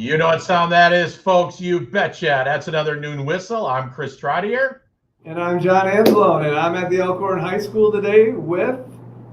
You know what sound that is, folks? You betcha. That's another Noon Whistle. I'm Chris Trottier. And I'm John Anzalone, and I'm at the Elkhorn High School today with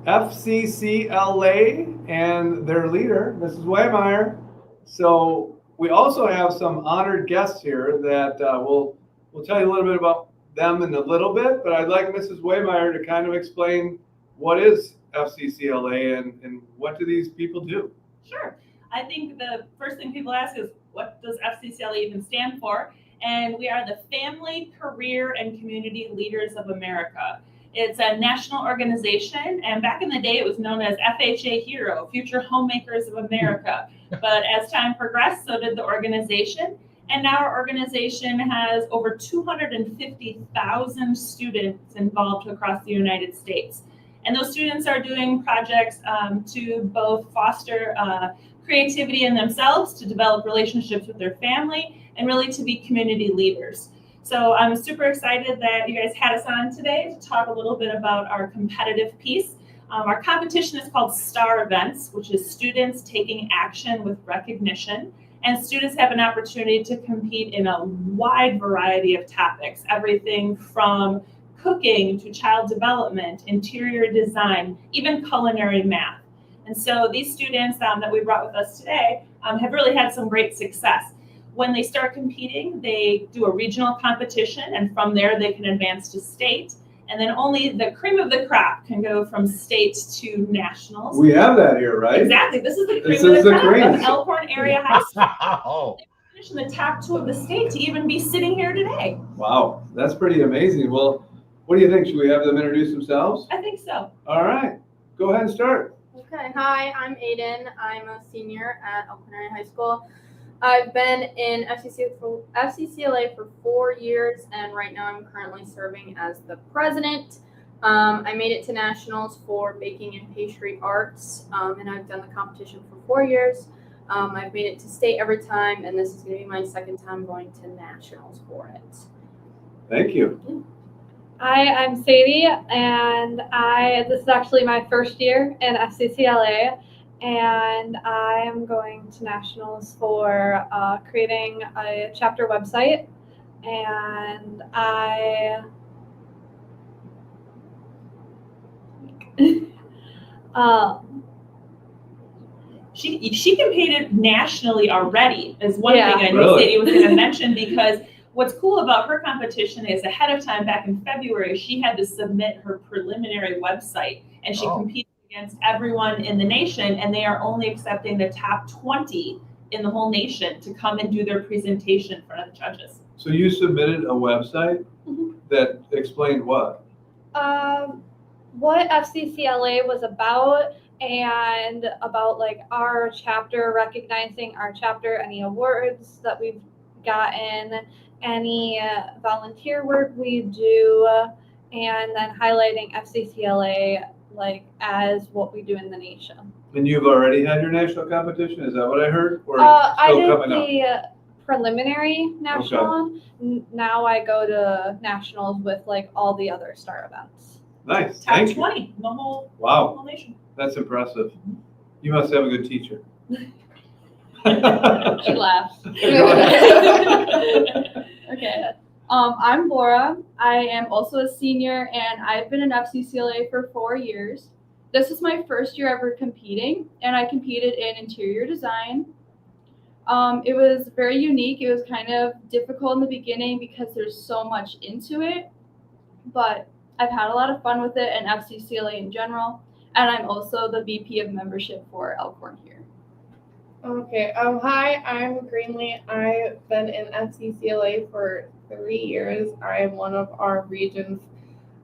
FCCLA and their leader, Mrs. Waymeyer. So we also have some honored guests here that we'll tell you a little bit about them in a little bit, but I'd like Mrs. Waymeyer to kind of explain what is FCCLA and what do these people do? Sure. I think the first thing people ask is, what does FCCLA even stand for? And we are the Family, Career, and Community Leaders of America. It's a national organization, and back in the day it was known as FHA Hero, Future Homemakers of America. But as time progressed, so did the organization. And now our organization has over 250,000 students involved across the United States. And those students are doing projects to both foster creativity in themselves, to develop relationships with their family, and really to be community leaders. So I'm super excited that you guys had us on today to talk a little bit about our competitive piece. Our competition is called STAR Events, which is students taking action with recognition. And students have an opportunity to compete in a wide variety of topics, everything from cooking to child development, interior design, even culinary math. And so these students that we brought with us today have really had some great success. When they start competing, they do a regional competition, and from there they can advance to state. And then only the cream of the crop can go from state to nationals. We have that here, right? Exactly. This is the cream of the crop of Elkhorn Area High School. They finished in the top 2 of the state to even be sitting here today. Wow, that's pretty amazing. Well, what do you think? Should we have them introduce themselves? I think so. All right, go ahead and start. Okay, hi, I'm Aiden. I'm a senior at Elkhorn Area High School. I've been in FCCLA for 4 years, and right now I'm currently serving as the president. I made it to nationals for baking and pastry arts, and I've done the competition for 4 years. I've made it to state every time, and this is going to be my second time going to nationals for it. Thank you. Hi, I'm Sadie, and this is actually my first year in FCCLA, and I am going to nationals for creating a chapter website, and She competed nationally already, is one thing I know Really? Sadie was going to mention, because what's cool about her competition is ahead of time, back in February, she had to submit her preliminary website, and she competed against everyone in the nation, and they are only accepting the top 20 in the whole nation to come and do their presentation in front of the judges. So you submitted a website that explained what? what FCCLA was about, and about like our chapter, recognizing our chapter, any awards that we've gotten, any volunteer work we do, and then highlighting FCCLA like as what we do in the nation. And you've already had your national competition? Is that what I heard? Or I still did coming up? the preliminary national. Now I go to nationals with like all the other STAR events. Nice. Top Thank 20 you. in the whole nation. That's impressive. You must have a good teacher. She laughs. Okay. I'm Laura. I am also a senior, and I've been in FCCLA for 4 years. This is my first year ever competing, and I competed in interior design. It was very unique. It was kind of difficult in the beginning because there's so much into it, but I've had a lot of fun with it and FCCLA in general, and I'm also the VP of membership for Elkhorn here. Okay. Hi, I'm Greenlee. I've been in FCCLA for 3 years. I am one of our regions.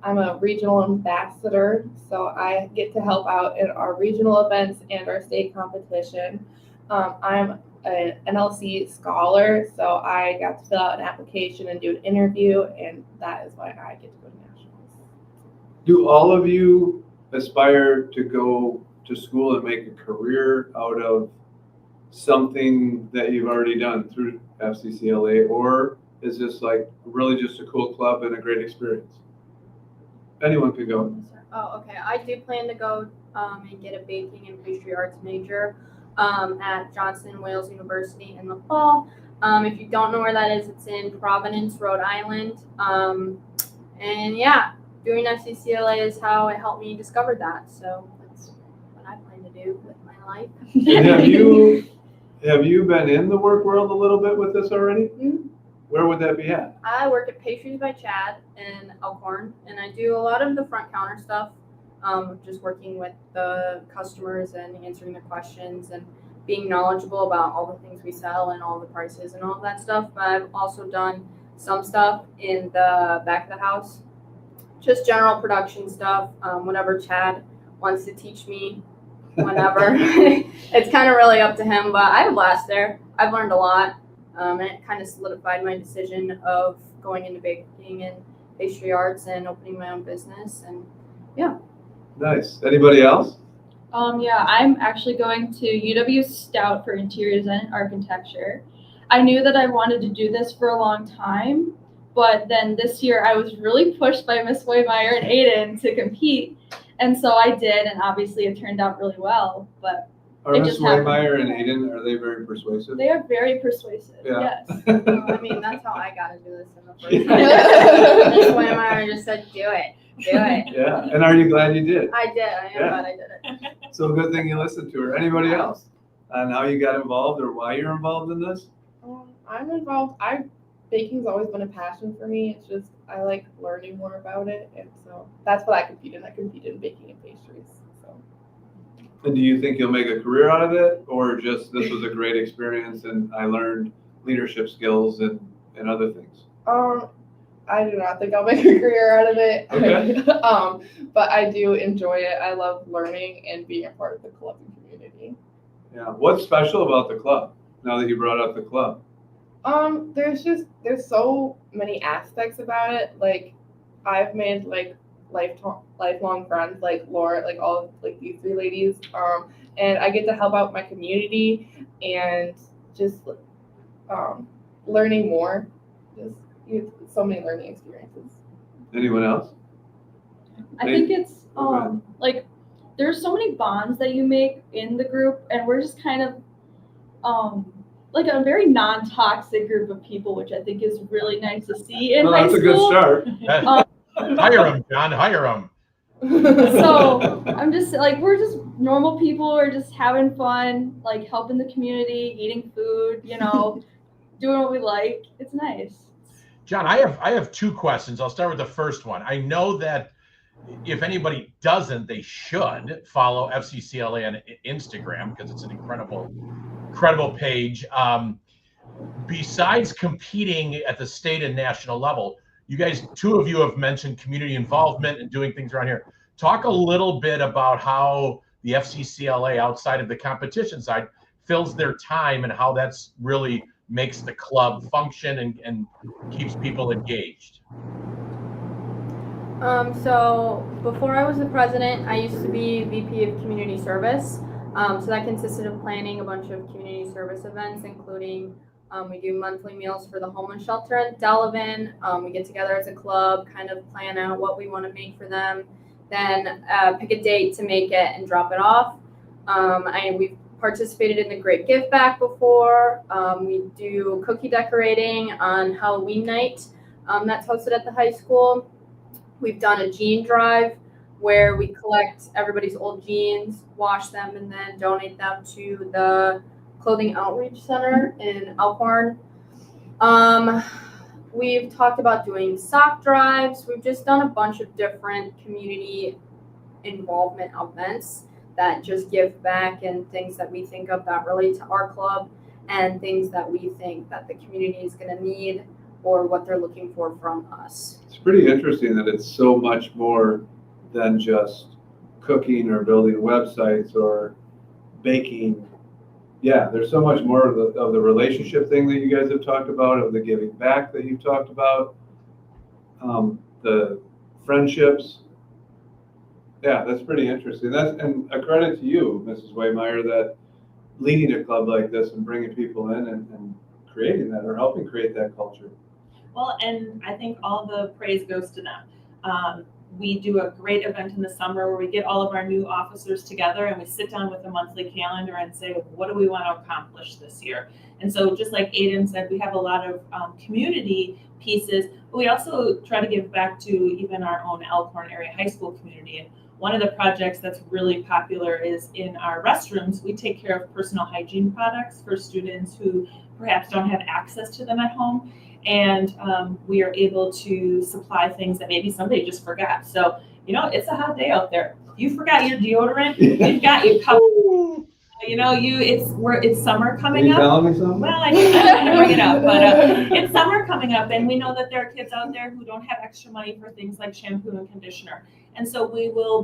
I'm a regional ambassador, so I get to help out in our regional events and our state competition. I'm an NLC scholar, so I got to fill out an application and do an interview, and that is why I get to go to nationals. Do all of you aspire to go to school and make a career out of something that you've already done through FCCLA, or is this like really just a cool club and a great experience? Anyone could go. Oh, okay. I do plan to go and get a baking and pastry arts major. at Johnson Wales University in the fall. If you don't know where that is, it's in Providence, Rhode Island. And yeah, doing FCCLA is how it helped me discover that. So that's what I plan to do with my life. And have you been in the work world a little bit with this already? Mhm. Where would that be at? I work at Pastries by Chad in Elkhorn, and I do a lot of the front counter stuff, just working with the customers and answering their questions and being knowledgeable about all the things we sell and all the prices and all of that stuff. But I've also done some stuff in the back of the house, just general production stuff, whatever Chad wants to teach me whenever. It's kind of really up to him, but I have a blast there. I've learned a lot, and it kind of solidified my decision of going into baking and pastry arts and opening my own business. And yeah. Nice. Anybody else? Yeah, I'm actually going to UW Stout for interior design and architecture. I knew that I wanted to do this for a long time, but then this year I was really pushed by Miss Waymeyer and Aiden to compete, and so I did, and obviously it turned out really well. But Are It Miss just happened. Waymeyer and Aiden, are they very persuasive? they are very persuasive. Yeah. Yes. Well, I mean, that's how I got to do this in the first place. Miss Waymeyer just said, do it. Do it. Yeah. And are you glad you did? I did. I am Yeah. glad I did it. So good thing you listened to her. Anybody else on how you got involved or why you're involved in this? I'm involved. Baking's always been a passion for me. It's just I like learning more about it, and so that's what I compete in. I compete in baking and pastries. So And do you think you'll make a career out of it, or just this was a great experience and I learned leadership skills and other things? I do not think I'll make a career out of it. Okay. But I do enjoy it. I love learning and being a part of the club and community. Yeah. What's special about the club? Now that you brought up the club. There's so many aspects about it. Like I've made like lifelong friends, like Laura, like all of, like these three ladies. And I get to help out my community and just learning more. So many learning experiences. Anyone else? I think it's Okay. like there's so many bonds that you make in the group, and we're just kind of like a very non-toxic group of people, which I think is really nice to see in Well, high that's school. a good start. Hire him, John. Hire him. So I'm just like, we're just normal people. We're just having fun, like helping the community, eating food, doing what we like. It's nice. John, I have two questions. I'll start with the first one. I know that if anybody doesn't, they should follow FCCLA on Instagram because it's an incredible page. Besides competing at the state and national level, you guys, two of you have mentioned community involvement and doing things around here. Talk a little bit about how the FCCLA outside of the competition side fills their time and how that's really makes the club function and keeps people engaged. So before I was the president, I used to be VP of Community Service. So that consisted of planning a bunch of community service events, including we do monthly meals for the homeless shelter at Delavan. We get together as a club, kind of plan out what we want to make for them, then pick a date to make it and drop it off. We've participated in the Great Give Back before. We do cookie decorating on Halloween night that's hosted at the high school. We've done a jean drive where we collect everybody's old jeans, wash them, and then donate them to the Clothing Outreach Center in Elkhorn. We've talked about doing sock drives. We've just done a bunch of different community involvement events that just give back and things that we think of that relate to our club and things that we think that the community is going to need or what they're looking for from us. It's pretty interesting that it's so much more than just cooking or building websites or baking. Yeah, there's so much more of the relationship thing that you guys have talked about, of the giving back that you've talked about, the friendships. Yeah, that's pretty interesting. And a credit to you, Mrs. Waymeyer, that leading a club like this and bringing people in and creating that or helping create that culture. Well, and I think all the praise goes to them. We do a great event in the summer where we get all of our new officers together and we sit down with a monthly calendar and say, what do we want to accomplish this year? And so just like Aiden said, we have a lot of community pieces, but we also try to give back to even our own Elkhorn area high school community. And one of the projects that's really popular is in our restrooms. We take care of personal hygiene products for students who perhaps don't have access to them at home. And we are able to supply things that maybe somebody just forgot. So, it's a hot day out there. You forgot your deodorant, you've got your cup. It's summer coming up. Telling me something? Well, I'm going to bring it up, but it's summer coming up, and we know that there are kids out there who don't have extra money for things like shampoo and conditioner. And so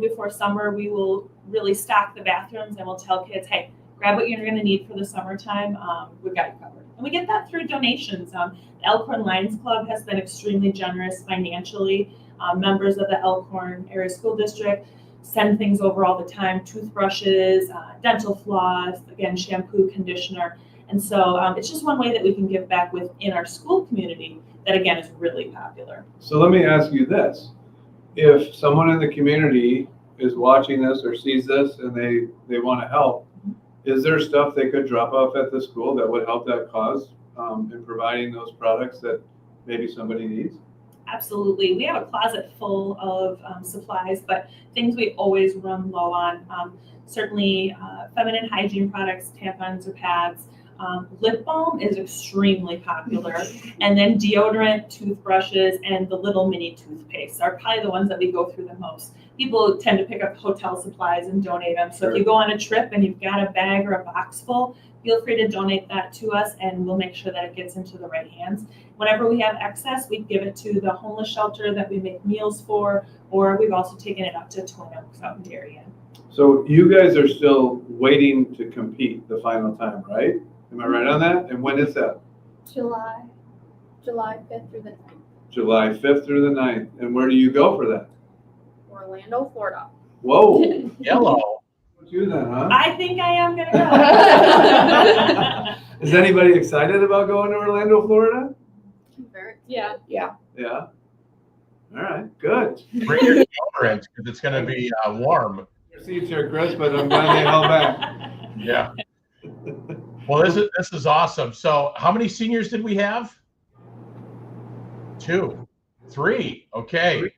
before summer, we will really stock the bathrooms, and we'll tell kids, hey, grab what you're going to need for the summertime. We've got you covered. And we get that through donations. The Elkhorn Lions Club has been extremely generous financially. Members of the Elkhorn Area School District send things over all the time, toothbrushes, dental floss, again, shampoo, conditioner. And so it's just one way that we can give back within our school community that, again, is really popular. So let me ask you this. If someone in the community is watching this or sees this and they want to help, is there stuff they could drop off at the school that would help that cause in providing those products that maybe somebody needs? Absolutely. We have a closet full of supplies, but things we always run low on. Certainly feminine hygiene products, tampons or pads. Lip balm is extremely popular. And then deodorant, toothbrushes, and the little mini toothpaste are probably the ones that we go through the most. People tend to pick up hotel supplies and donate them. So if you go on a trip and you've got a bag or a box full, feel free to donate that to us and we'll make sure that it gets into the right hands. Whenever we have excess, we give it to the homeless shelter that we make meals for, or we've also taken it up to Twin Oaks out in Darien. So you guys are still waiting to compete the final time, right? Am I right on that? And when is that? July 5th through the 9th. July 5th through the 9th. And where do you go for that? Orlando, Florida. Whoa. Yellow. You then, huh? I think I am going to go. Is anybody excited about going to Orlando, Florida? Yeah. Yeah. All right, good. Bring your deodorant because it's going to be warm. Your seats here, Chris, but I'm glad they held back. Yeah. Well, this is awesome. So how many seniors did we have? 2, 3. Okay.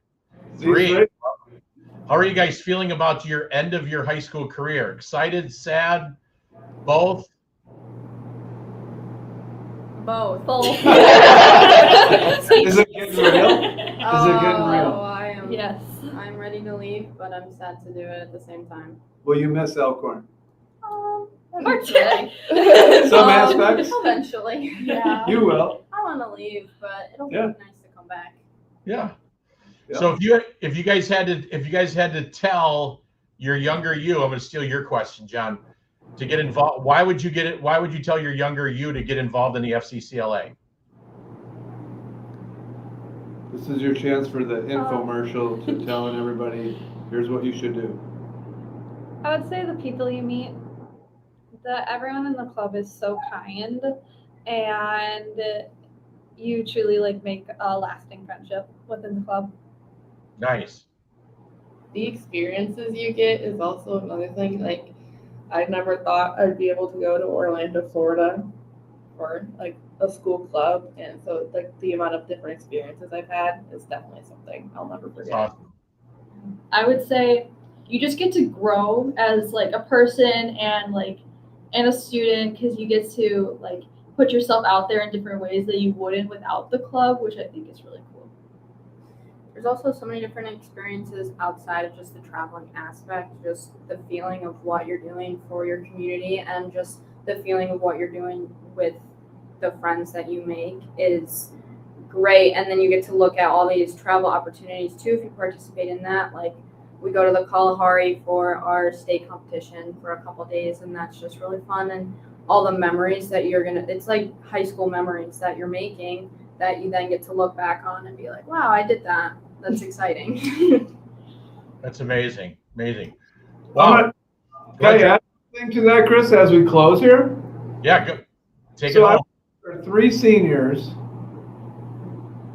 3. How are you guys feeling about your end of your high school career? Excited, sad, both? Both. Is it getting real? Is it getting real? I am. Yes. I'm ready to leave, but I'm sad to do it at the same time. Will you miss Elkhorn? Eventually. Some aspects? Eventually. Yeah. You will. I want to leave, but it'll be Yeah. nice to come back. Yeah. Yeah. So if you guys had to tell your younger you, I'm going to steal your question, John, to get involved. Why would you tell your younger you to get involved in the FCCLA? This is your chance for the infomercial to telling everybody, here's what you should do. I would say the people you meet, everyone in the club is so kind, and you truly make a lasting friendship within the club. Nice. The experiences you get is also another thing. I never thought I'd be able to go to Orlando, Florida for a school club. And so the amount of different experiences I've had is definitely something I'll never forget. Awesome. I would say you just get to grow as a person and a student, because you get to put yourself out there in different ways that you wouldn't without the club, which I think is really cool. There's also so many different experiences outside of just the traveling aspect, just the feeling of what you're doing for your community and just the feeling of what you're doing with the friends that you make is great. And then you get to look at all these travel opportunities too if you participate in that. We go to the Kalahari for our state competition for a couple days, and that's just really fun. And all the memories that it's like high school memories that you're making that you then get to look back on and be like, wow, I did that. That's exciting. That's amazing. Amazing. Wow. Can I add anything to that, Chris, as we close here? Yeah, go. Take it So home. for 3 seniors,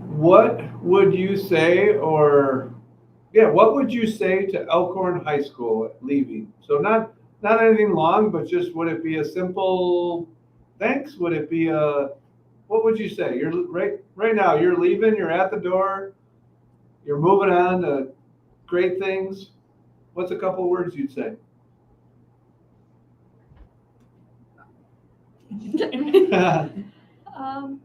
what would you say, or Yeah, what would you say to Elkhorn High School leaving? So not anything long, but just would it be a simple thanks? Would it be a what would you say? You're right now, you're leaving, you're at the door, you're moving on to great things. What's a couple words you'd say?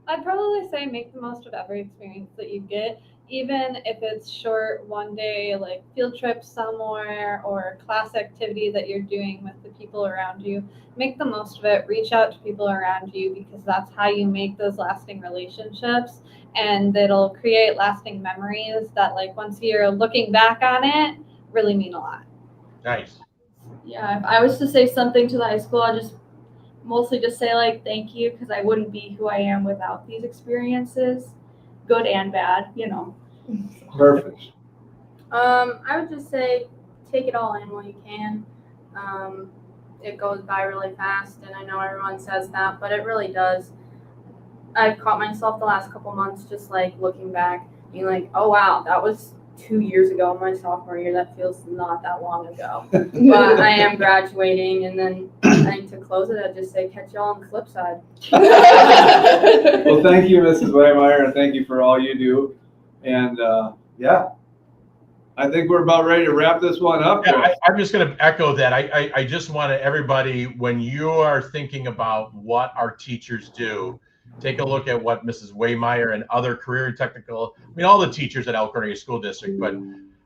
I'd probably say make the most of every experience that you get, even if it's short, one day, like field trip somewhere or class activity that you're doing with the people around you. Make the most of it. Reach out to people around you, because that's how you make those lasting relationships, and it'll create lasting memories that, like, once you're looking back on it, really mean a lot. Nice. Yeah, if I was to say something to the high school, I'd just mostly just say, like, thank you, because I wouldn't be who I am without these experiences, good and bad, you know. Perfect. I would just say take it all in while you can. It goes by really fast, and I know everyone says that, but it really does. I've caught myself the last couple months just like looking back, being like, oh wow, that was 2 years ago, my sophomore year. That feels not that long ago. But I am graduating, and then I think to close it, I'd just say catch y'all on the flip side. Well, thank you, Mrs. Waymeyer, and thank you for all you do. And yeah, I think we're about ready to wrap this one up. Yeah, I'm just going to echo that. I just want everybody, when you are thinking about what our teachers do, take a look at what Mrs. Waymeyer and other career and technical, I mean, all the teachers at Elkhorn School District, but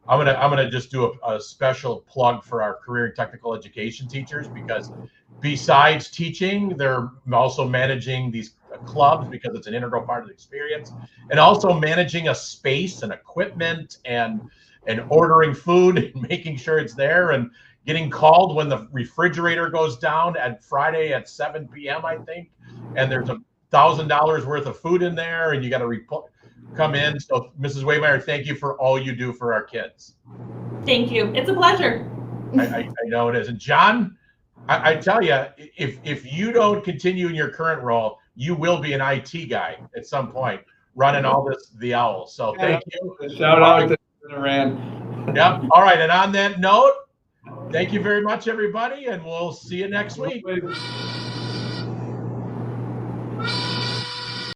I'm gonna just do a special plug for our career and technical education teachers, because besides teaching, they're also managing these clubs, because it's an integral part of the experience, and also managing a space and equipment and ordering food and making sure it's there, and getting called when the refrigerator goes down at Friday at 7 p.m. I think, and there's $1,000 worth of food in there, and you got to come in. So, Mrs. Waymeyer, thank you for all you do for our kids. Thank you. It's a pleasure. I know it is. And John, I tell you, if you don't continue in your current role, you will be an IT guy at some point, running all the owls. So thank you. Shout out to Rand. Yep. All right. And on that note, thank you very much, everybody, and we'll see you next week.